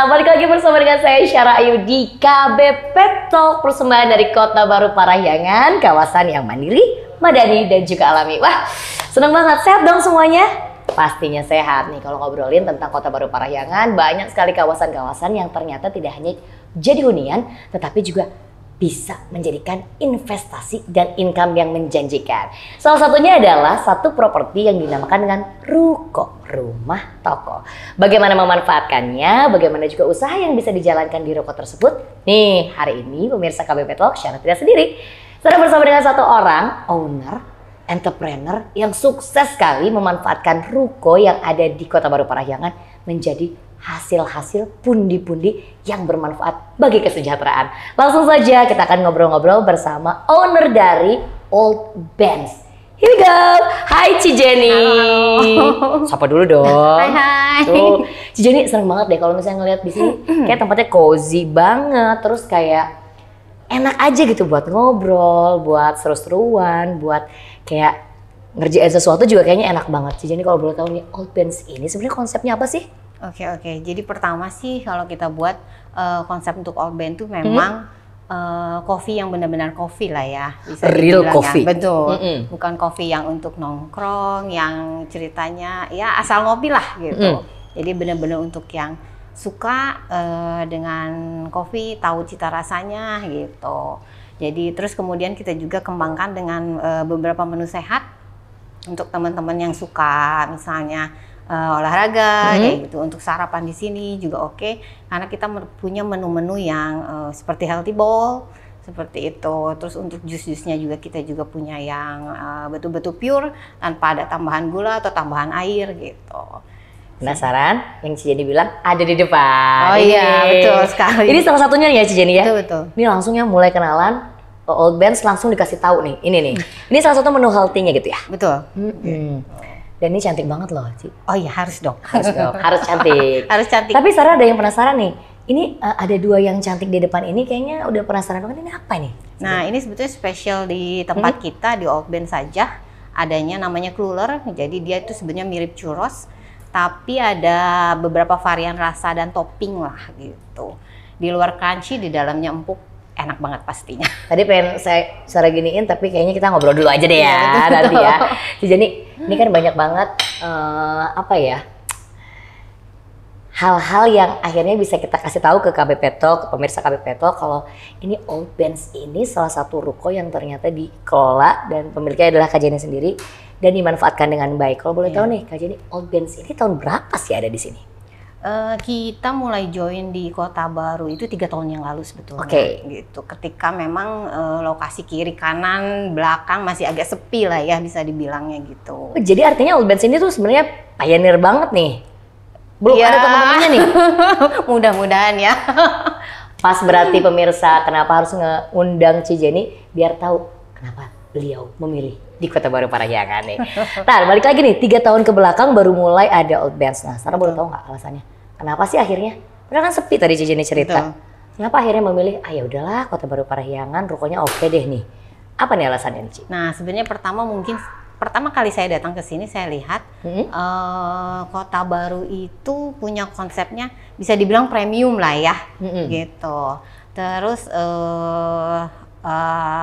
Nah, balik lagi bersama dengan saya Syara Ayu di KB Pet Talk, persembahan dari Kota Baru Parahyangan, kawasan yang mandiri, madani, dan juga alami. Wah, seneng banget. Sehat dong semuanya? Pastinya sehat nih. Kalau ngobrolin tentang Kota Baru Parahyangan, banyak sekali kawasan-kawasan yang ternyata tidak hanya jadi hunian, tetapi juga bisa menjadikan investasi dan income yang menjanjikan. Salah satunya adalah satu properti yang dinamakan dengan ruko, rumah toko. Bagaimana memanfaatkannya, bagaimana juga usaha yang bisa dijalankan di ruko tersebut. Nih, hari ini pemirsa KB Pet Talk, Syara tidak sendiri. Saya bersama dengan satu orang, owner, entrepreneur yang sukses sekali memanfaatkan ruko yang ada di Kota Baru Parahyangan menjadi hasil-hasil pundi-pundi yang bermanfaat bagi kesejahteraan. Langsung saja kita akan ngobrol-ngobrol bersama owner dari Old Benz. Here we go. Hai Ci Jenny. Halo. Sapa dulu dong. Hai. Tuh, Ci Jenny seneng banget deh kalau misalnya ngeliat di sini. Kayak tempatnya cozy banget, terus kayak enak aja gitu buat ngobrol, buat seru-seruan, buat kayak ngerjain sesuatu juga kayaknya enak banget. Ci Jenny kalau boleh tahu nih, Old Benz ini sebenarnya konsepnya apa sih? Oke. Jadi pertama sih kalau kita buat konsep untuk Old Benz tuh memang coffee yang benar-benar coffee lah ya. Bisa Real dibilang coffee. Ya. Betul. Bukan coffee yang untuk nongkrong, yang ceritanya ya asal ngopi lah gitu. Jadi benar-benar untuk yang suka dengan kopi, tahu cita rasanya gitu. Jadi terus kemudian kita juga kembangkan dengan beberapa menu sehat untuk teman-teman yang suka misalnya olahraga kayak gitu. Untuk sarapan di sini juga oke, karena kita punya menu-menu yang seperti healthy bowl seperti itu. Terus untuk jus-jusnya juga kita juga punya yang betul-betul pure tanpa ada tambahan gula atau tambahan air gitu. Penasaran? Yang Ci Jenny bilang ada di depan. Oh iya, betul sekali. Ini salah satunya nih ya Ci Jenny ya. Betul. Ini langsung ya mulai kenalan Old Benz, langsung dikasih tahu nih. Ini nih. Ini salah satu menu healthy-nya gitu ya. Betul. Dan ini cantik banget loh, Ci. Oh iya, harus dong. Harus cantik. Harus cantik. Tapi Sarah ada yang penasaran nih. Ini ada dua yang cantik di depan ini, kayaknya udah penasaran banget ini apa nih? Nah, ini sebetulnya spesial di tempat kita di Old Benz saja. Adanya namanya cruller. Jadi dia itu sebenarnya mirip churros, tapi ada beberapa varian rasa dan topping lah gitu. Di luar crunchy, di dalamnya empuk. Enak banget pastinya. Tadi pengen saya giniin, tapi kayaknya kita ngobrol dulu aja deh ya, nanti ya. Jadi ini kan banyak banget apa ya, hal-hal yang akhirnya bisa kita kasih tahu ke KB Pet Talk, ke pemirsa KB Pet Talk, kalau ini Old Benz ini salah satu ruko yang ternyata dikelola dan pemiliknya adalah Kak Jenny sendiri dan dimanfaatkan dengan baik. Kalau boleh tahu nih Kak Jenny, Old Benz ini tahun berapa sih ada di sini? Kita mulai join di Kota Baru itu 3 tahun yang lalu sebetulnya. Gitu. Ketika memang lokasi kiri, kanan, belakang masih agak sepi lah ya bisa dibilangnya gitu. Jadi artinya Old Benz ini tuh sebenarnya pioneer banget nih. Belum ada teman-temannya nih. Mudah-mudahan ya. Pas berarti pemirsa kenapa harus ngundang Ci Jenny biar tahu kenapa beliau memilih di Kota Baru Parahyangan nih. Nah, balik lagi nih 3 tahun ke belakang baru mulai ada Old Benz. Nah, Sarah boleh tahu nggak alasannya? Kenapa sih akhirnya? Padahal kan sepi tadi Ci Jenny cerita. Kenapa akhirnya memilih? Ya udahlah Kota Baru Parahyangan, rukonya oke deh nih. Apa nih alasannya Ci? Nah, sebenarnya pertama kali saya datang ke sini saya lihat Kota Baru itu punya konsepnya bisa dibilang premium lah ya, gitu. Terus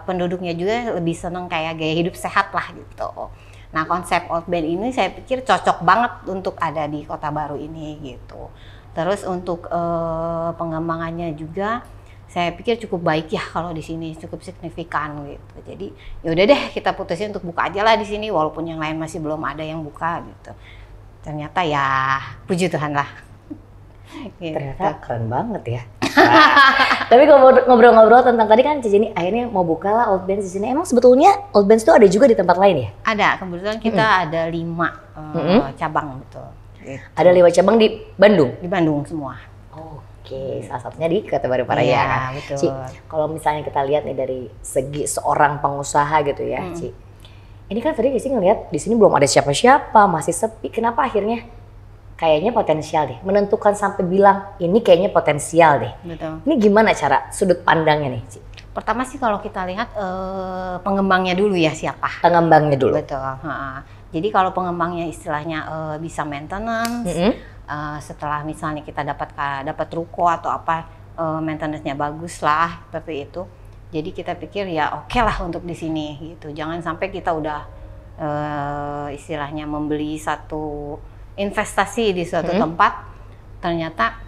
penduduknya juga lebih seneng kayak gaya hidup sehat lah gitu. Nah, konsep Old Benz ini saya pikir cocok banget untuk ada di Kota Baru ini gitu. Terus untuk pengembangannya juga saya pikir cukup baik ya kalau di sini, cukup signifikan gitu. Jadi yaudah deh kita putusin untuk buka aja lah di sini walaupun yang lain masih belum ada yang buka gitu. Ternyata ya puji Tuhan lah. Gitu. Ternyata keren banget ya. Nah, tapi kalau ngobrol-ngobrol tentang tadi kan Ci Jenny akhirnya mau buka lah Old Benz di sini. Emang sebetulnya Old Benz itu ada juga di tempat lain ya? Ada, kebetulan kita ada 5 cabang betul. Gitu. Ada 5 cabang di Bandung? Di Bandung semua. Oke, salah satunya di Kota Baru Parahyangan. Iya, betul. Ci, kalau misalnya kita lihat nih dari segi seorang pengusaha gitu ya, Ci. Ini kan tadi Ci ngelihat di sini belum ada siapa-siapa, masih sepi. Kenapa akhirnya kayaknya potensial deh, menentukan sampai bilang ini kayaknya potensial deh. Betul. Ini gimana cara sudut pandangnya nih, Ci? Pertama sih kalau kita lihat pengembangnya dulu ya siapa? Pengembangnya dulu. Betul. Jadi kalau pengembangnya istilahnya bisa maintenance, setelah misalnya kita dapat ruko atau apa, maintenance-nya bagus lah seperti itu. Jadi kita pikir ya oke lah untuk di sini gitu. Jangan sampai kita udah istilahnya membeli satu investasi di suatu tempat, ternyata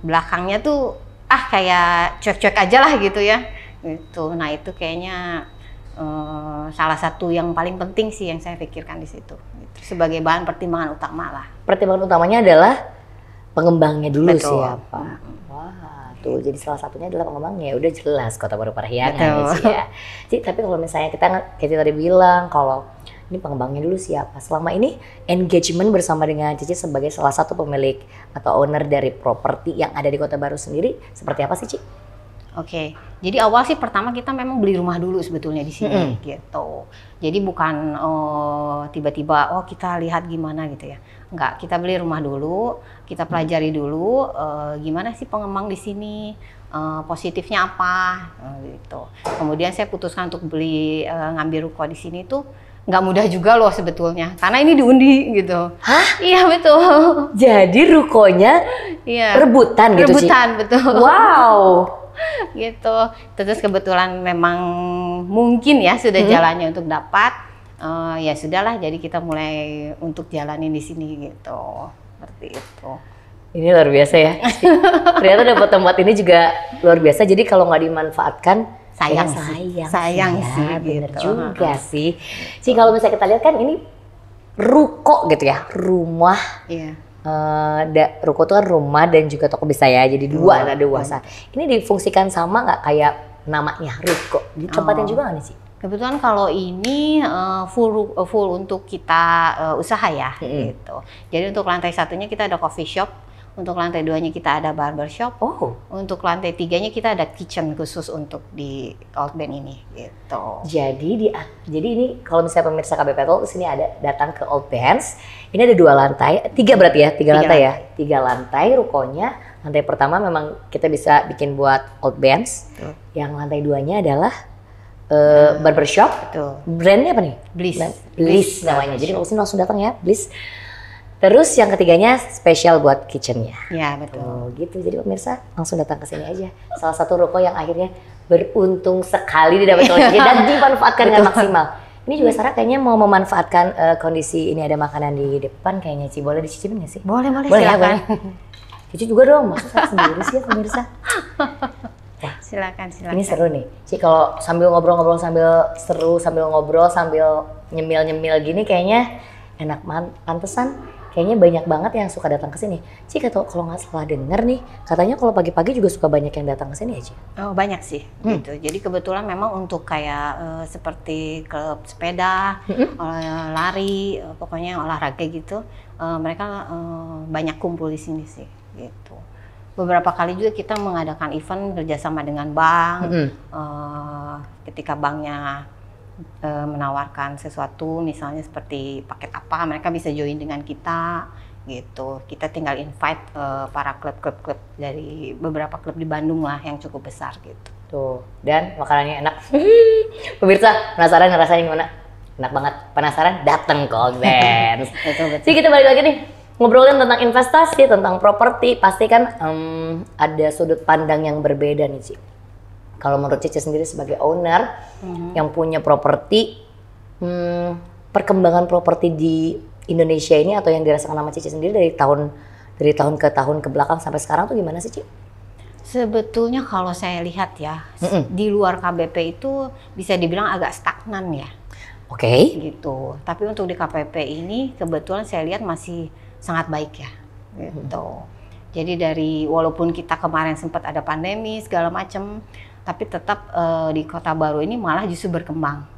belakangnya tuh kayak cuek-cuek aja lah gitu ya. Gitu. Nah itu kayaknya salah satu yang paling penting sih yang saya pikirkan di situ. Gitu. Sebagai bahan pertimbangan utama lah. Pertimbangan utamanya adalah pengembangnya dulu. Betul. Siapa? Wah, tuh jadi salah satunya adalah pengembangnya. Udah jelas Kota Baru Parahyangan ya. Ci, tapi kalau misalnya kita kayak tadi bilang kalau ini pengembangnya dulu siapa? Selama ini engagement bersama dengan Cici sebagai salah satu pemilik atau owner dari properti yang ada di Kota Baru sendiri seperti apa sih, Ci? Oke, jadi awal sih pertama kita memang beli rumah dulu sebetulnya di sini gitu. Jadi bukan tiba-tiba kita lihat gimana gitu ya. Enggak, kita beli rumah dulu, kita pelajari dulu gimana sih pengembang di sini, positifnya apa gitu. Kemudian saya putuskan untuk ngambil ruko di sini tuh nggak mudah juga loh sebetulnya, karena ini diundi gitu. Hah? Iya betul. Jadi rukonya rebutan gitu, Ci? Rebutan, betul. Wow. Gitu. Terus kebetulan memang mungkin ya sudah jalannya untuk dapat, ya sudahlah. Jadi kita mulai untuk jalanin di sini gitu, seperti itu. Ini luar biasa ya. Ternyata dapat tempat ini juga luar biasa. Jadi kalau nggak dimanfaatkan, sayang sih, bener gitu. juga sih. Sih kalau misalnya kita lihat kan ini ruko gitu ya, rumah. Iya. Ruko itu kan rumah dan juga toko bisa ya, jadi dua ada dewasa. Ini difungsikan sama nggak kayak namanya ruko? Ditempatin juga nggak nih sih? Kebetulan kalau ini full untuk kita usaha ya, gitu. Jadi untuk lantai satunya kita ada coffee shop, untuk lantai 2-nya kita ada barbershop, untuk lantai 3-nya kita ada kitchen khusus untuk di Old Band ini, gitu. Jadi ini kalau misalnya pemirsa KBP Talk sini ada datang ke Old Bands, ini ada 2 lantai, 3 berarti ya, 3 lantai ya, 3 lantai rukonya. Lantai pertama memang kita bisa bikin buat Old Bands, yang lantai 2-nya adalah barbershop. Betul. Brandnya apa nih? Bliss namanya. Jadi kalau sini langsung datang ya, Bliss. Terus yang ketiganya spesial buat kitchennya. Ya betul. Gitu. Jadi pemirsa langsung datang ke sini aja. Salah satu ruko yang akhirnya beruntung sekali didapat oleh Cici dan dimanfaatkan dengan maksimal. Ini juga Sarah kayaknya mau memanfaatkan kondisi ini ada makanan di depan kayaknya Ci. Boleh dicicipin nggak sih? Boleh silakan. Cici juga dong, masa saya sendiri sih ya pemirsa. Silakan. Ini seru nih. Ci kalau sambil ngobrol-ngobrol sambil seru, sambil ngobrol sambil nyemil-nyemil gini kayaknya enak pantesan. Kayaknya banyak banget yang suka datang ke sini. Ci, kalau nggak salah denger nih, katanya kalau pagi-pagi juga suka banyak yang datang ke sini ya, Ci? Oh, banyak sih, gitu. Jadi kebetulan memang untuk kayak seperti klub sepeda, lari, pokoknya olahraga gitu, mereka banyak kumpul di sini sih, gitu. Beberapa kali juga kita mengadakan event kerjasama dengan bank, ketika banknya menawarkan sesuatu misalnya seperti paket apa, mereka bisa join dengan kita gitu. Kita tinggal invite para klub-klub dari beberapa klub di Bandung lah yang cukup besar gitu. Tuh, dan makanannya enak. Pemirsa penasaran ngerasain gimana? Enak banget. Penasaran? Dateng ke Old Bands. Betul. Jadi kita balik lagi nih ngobrolin tentang investasi, tentang properti. Pasti kan ada sudut pandang yang berbeda nih, Ci. Kalau menurut Cici sendiri sebagai owner yang punya properti, perkembangan properti di Indonesia ini atau yang dirasakan sama Cici sendiri dari tahun ke tahun ke belakang sampai sekarang tuh gimana sih, Ci? Sebetulnya kalau saya lihat ya, di luar KBP itu bisa dibilang agak stagnan ya. Oke. Gitu. Tapi untuk di KBP ini kebetulan saya lihat masih sangat baik ya. Gitu. Jadi walaupun kita kemarin sempat ada pandemi segala macam, tapi tetap di Kota Baru ini malah justru berkembang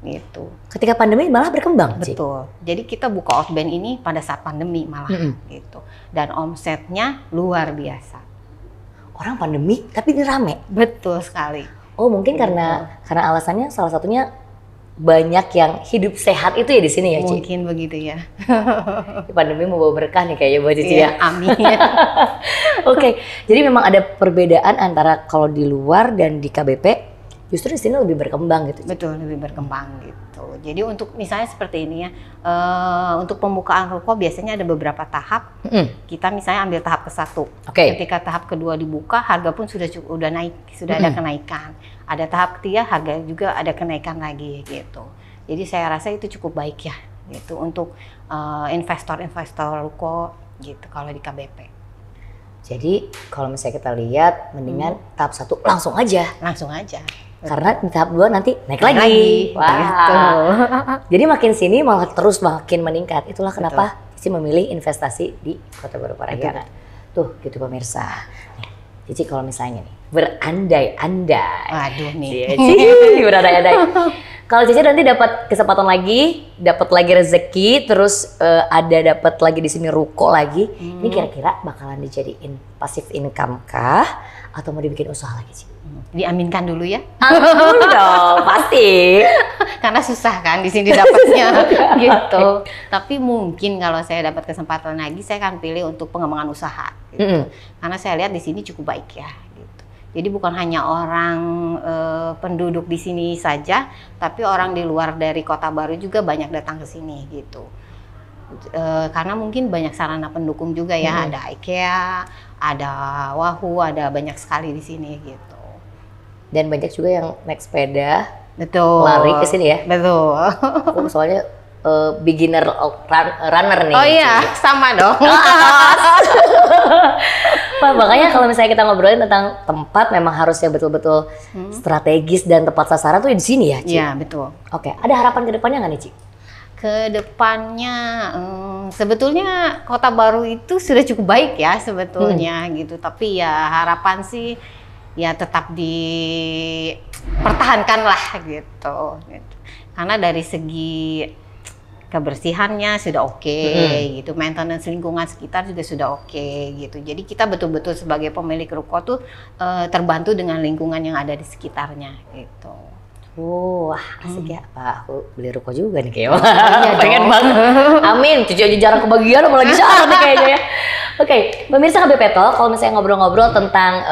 gitu. Ketika pandemi malah berkembang, Ci? Betul. Jadi kita buka Old Band ini pada saat pandemi malah gitu. Dan omsetnya luar biasa. Orang pandemi tapi ini rame. Betul sekali. Oh, mungkin karena alasannya salah satunya banyak yang hidup sehat itu ya di sini ya, Ci? Mungkin begitu ya. Pandemi mau bawa berkah nih kayaknya buat Cici ya. Amin. Oke, jadi memang ada perbedaan antara kalau di luar dan di KBP justru di sini lebih berkembang gitu. Betul, lebih berkembang gitu. Jadi untuk misalnya seperti ini ya, untuk pembukaan ruko biasanya ada beberapa tahap. Kita misalnya ambil tahap ke-1. Ketika tahap kedua dibuka, harga pun sudah naik, sudah ada kenaikan. Ada tahap ketiga, harga juga ada kenaikan lagi gitu. Jadi saya rasa itu cukup baik ya, gitu untuk investor-investor ruko gitu kalau di KBP. Jadi kalau misalnya kita lihat, mendingan tahap 1 langsung aja. Langsung aja. Karena di tahap 2 nanti naik lagi. Wah. Gitu. Jadi makin sini malah terus makin meningkat. Itulah kenapa Cici memilih investasi di Kota Baru Parahyangan. Tuh gitu pemirsa. Nih, Cici kalau misalnya nih berandai-andai. Waduh nih. Cici berandai-andai. Kalau Cici nanti dapat kesempatan lagi, dapat lagi rezeki, terus ada dapat lagi di sini ruko lagi. Ini kira-kira bakalan dijadiin passive income kah? Atau mau dibikin usaha lagi sih? Diaminkan dulu ya. Amin dong, pasti. Karena susah kan di sini dapatnya gitu. Tapi mungkin kalau saya dapat kesempatan lagi, saya akan pilih untuk pengembangan usaha. Gitu. Karena saya lihat di sini cukup baik ya. Gitu. Jadi bukan hanya orang penduduk di sini saja, tapi orang di luar dari Kota Baru juga banyak datang ke sini gitu. Karena mungkin banyak sarana pendukung juga ya, ada IKEA, ada Wahoo, ada banyak sekali di sini gitu. Dan banyak juga yang naik sepeda, lari ke sini ya. Betul. Aku soalnya beginner runner nih. Oh iya, sama dong. Pak, makanya kalau misalnya kita ngobrolin tentang tempat, memang harusnya betul-betul strategis dan tepat sasaran tuh di sini ya, Ci? Iya, betul. Oke, ada harapan ke depannya nggak nih, Ci? Kedepannya sebetulnya Kota Baru itu sudah cukup baik ya sebetulnya gitu, tapi ya harapan sih ya tetap dipertahankan lah gitu. Karena dari segi kebersihannya sudah oke, gitu, maintenance lingkungan sekitar juga sudah oke gitu. Jadi kita betul-betul sebagai pemilik ruko tuh terbantu dengan lingkungan yang ada di sekitarnya gitu. Wah, asik ya. Pak, aku beli ruko juga nih kayaknya. Pengen banget. Amin. Cuci aja jarang kebagian, apalagi syarat nih kayaknya ya. Oke, pemirsa KBP Talk, kalau misalnya ngobrol-ngobrol tentang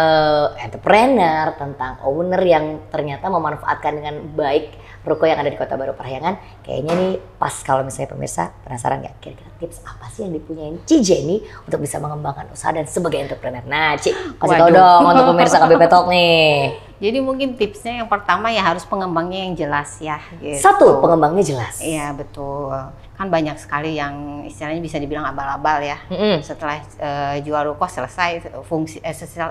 entrepreneur, tentang owner yang ternyata memanfaatkan dengan baik ruko yang ada di Kota Baru Parahyangan, kayaknya nih pas kalau misalnya pemirsa penasaran nggak kira-kira tips apa sih yang dipunyain Ci Jenny untuk bisa mengembangkan usaha dan sebagai entrepreneur. Nah, Ci, kasih tahu dong untuk pemirsa KBP Talk nih. Jadi mungkin tipsnya yang pertama ya harus pengembangnya yang jelas ya. Gitu. 1, pengembangnya jelas. Iya betul. Kan banyak sekali yang istilahnya bisa dibilang abal-abal ya. Setelah jual ruko selesai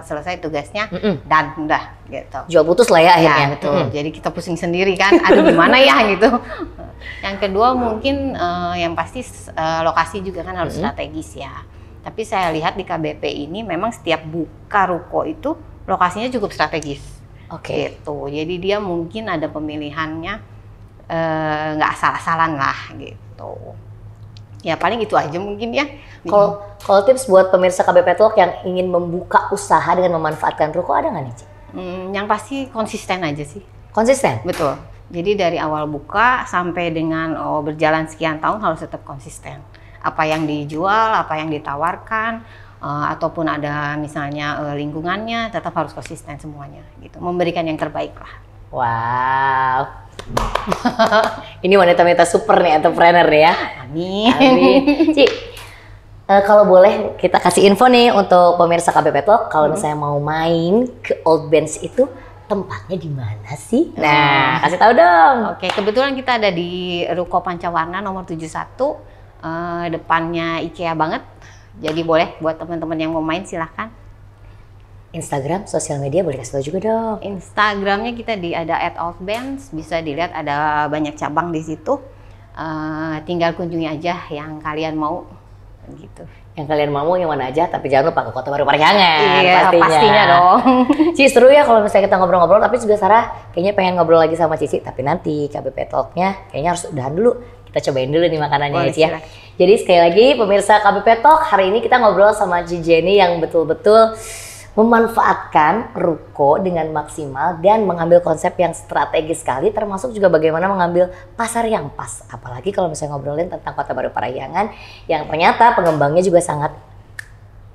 selesai tugasnya dan udah gitu. Jual putus lah ya akhirnya. Ya, betul. Jadi kita pusing sendiri kan. Aduh gimana ya gitu. Yang kedua mungkin yang pasti lokasi juga kan harus strategis ya. Tapi saya lihat di KBP ini memang setiap buka ruko itu lokasinya cukup strategis. Gitu. Jadi dia mungkin ada pemilihannya nggak asal-asalan lah gitu. Ya paling itu aja mungkin ya. Kalau tips buat pemirsa KBP Talk yang ingin membuka usaha dengan memanfaatkan ruko ada nggak nih, Ci? Yang pasti konsisten aja sih. Konsisten? Betul. Jadi dari awal buka sampai dengan berjalan sekian tahun harus tetap konsisten. Apa yang dijual, apa yang ditawarkan, ataupun ada misalnya lingkungannya tetap harus konsisten semuanya gitu, memberikan yang terbaik lah. Wow. Ini wanita-wanita super nih entrepreneur ya. Amin. Ci, kalau boleh kita kasih info nih untuk pemirsa KBP Talk, kalau misalnya mau main ke Old Bench itu tempatnya di mana sih? Nah, kasih tahu dong. Oke, kebetulan kita ada di Ruko Pancawarna nomor 71, depannya IKEA banget. Jadi boleh buat teman-teman yang mau main silahkan. Instagram, sosial media boleh kasih tahu juga dong. Instagramnya kita ada @outbands, bisa dilihat ada banyak cabang di situ. Tinggal kunjungi aja yang kalian mau gitu. Yang kalian mau yang mana aja, tapi jangan lupa ke Kota Baru Parahyangan. Iya, pastinya dong. Ci, seru ya kalau misalnya kita ngobrol-ngobrol, tapi juga Sarah kayaknya pengen ngobrol lagi sama Cici, tapi nanti KBP Talk-nya kayaknya harus udahan dulu. Kita cobain dulu nih makanannya ya, Ci ya. Jadi sekali lagi pemirsa KBP Talk, hari ini kita ngobrol sama Ci Jenny yang betul-betul memanfaatkan ruko dengan maksimal dan mengambil konsep yang strategis sekali, termasuk juga bagaimana mengambil pasar yang pas. Apalagi kalau misalnya ngobrolin tentang Kota Baru Parahyangan yang ternyata pengembangnya juga sangat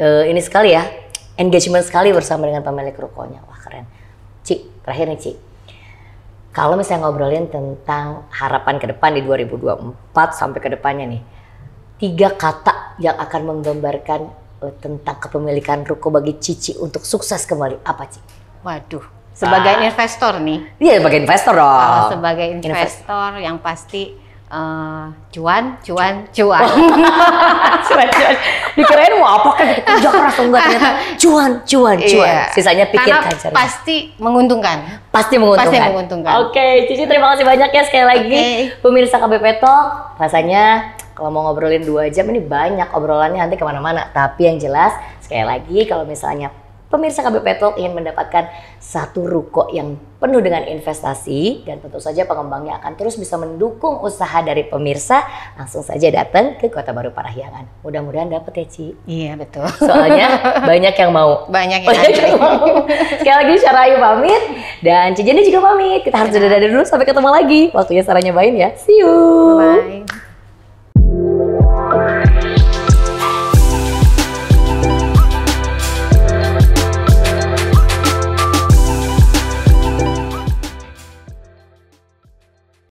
ini sekali ya, engagement sekali bersama dengan pemilik rukonya. Wah keren. Ci, terakhir nih Ci, Kalau misalnya ngobrolin tentang harapan ke depan di 2024 sampai ke depannya nih, 3 kata yang akan menggambarkan tentang kepemilikan ruko bagi Cici untuk sukses kembali, apa Ci? Waduh, sebagai investor nih. Iya, sebagai investor dong. Kalau sebagai investor yang pasti cuan. Cuan. Dikirain mau apa kan kerja keras atau enggak, ternyata cuan. Iya. Sisanya pikirkan. Karena pasti menguntungkan. Pasti menguntungkan. Oke, Cici terima kasih banyak ya sekali lagi. Pemirsa KBP Talk, rasanya kalau mau ngobrolin 2 jam ini banyak obrolannya nanti kemana-mana. Tapi yang jelas sekali lagi kalau misalnya pemirsa KBP Talk ingin mendapatkan satu ruko yang penuh dengan investasi dan tentu saja pengembangnya akan terus bisa mendukung usaha dari pemirsa, langsung saja datang ke Kota Baru Parahyangan. Mudah-mudahan dapat ya Ci. Iya betul. Soalnya banyak yang mau. Banyak yang mau. Sekali lagi Syara Ayu pamit dan Ci Jenny juga pamit. Kita harus dadah dulu sampai ketemu lagi. Waktunya Sarah nyobain ya. See you. Bye.